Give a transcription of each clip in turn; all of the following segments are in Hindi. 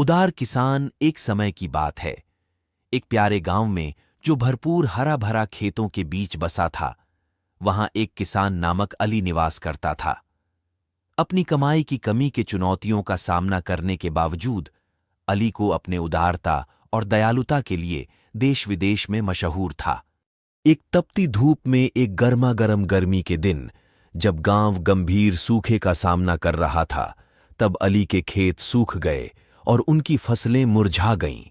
उदार किसान। एक समय की बात है। एक प्यारे गांव में, जो भरपूर हरा भरा खेतों के बीच बसा था, वहां एक किसान नामक अली निवास करता था। अपनी कमाई की कमी के चुनौतियों का सामना करने के बावजूद अली को अपने उदारता और दयालुता के लिए देश विदेश में मशहूर था। एक तपती धूप में एक गर्मागर्म गर्मी के दिन, जब गांव गंभीर सूखे का सामना कर रहा था, तब अली के खेत सूख गए और उनकी फसलें मुरझा गईं।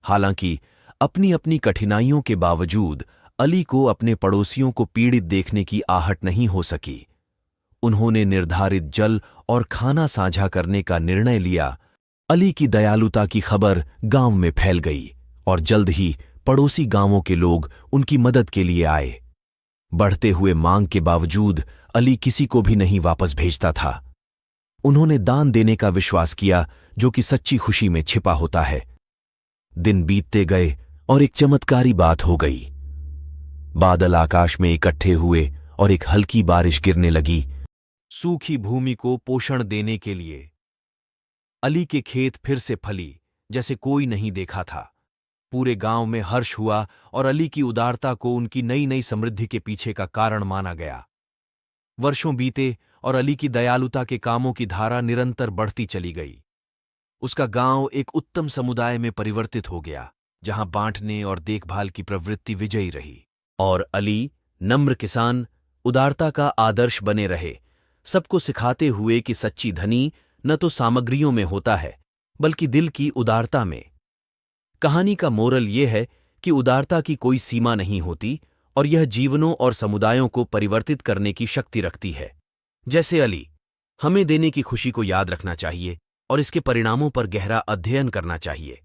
हालांकि अपनी अपनी कठिनाइयों के बावजूद अली को अपने पड़ोसियों को पीड़ित देखने की आहट नहीं हो सकी। उन्होंने निर्धारित जल और खाना साझा करने का निर्णय लिया। अली की दयालुता की खबर गांव में फैल गई और जल्द ही पड़ोसी गांवों के लोग उनकी मदद के लिए आए। बढ़ते हुए मांग के बावजूद अली किसी को भी नहीं वापस भेजता था। उन्होंने दान देने का विश्वास किया, जो कि सच्ची खुशी में छिपा होता है। दिन बीतते गए और एक चमत्कारी बात हो गई। बादल आकाश में इकट्ठे हुए और एक हल्की बारिश गिरने लगी। सूखी भूमि को पोषण देने के लिए अली के खेत फिर से फली जैसे कोई नहीं देखा था। पूरे गांव में हर्ष हुआ और अली की उदारता को उनकी नई नई समृद्धि के पीछे का कारण माना गया। वर्षों बीते और अली की दयालुता के कामों की धारा निरंतर बढ़ती चली गई। उसका गांव एक उत्तम समुदाय में परिवर्तित हो गया, जहां बांटने और देखभाल की प्रवृत्ति विजयी रही। और अली, नम्र किसान, उदारता का आदर्श बने रहे, सबको सिखाते हुए कि सच्ची धनी न तो सामग्रियों में होता है, बल्कि दिल की उदारता में। कहानी का मोरल यह है कि उदारता की कोई सीमा नहीं होती और यह जीवनों और समुदायों को परिवर्तित करने की शक्ति रखती है। जैसे अली, हमें देने की खुशी को याद रखना चाहिए और इसके परिणामों पर गहरा अध्ययन करना चाहिए।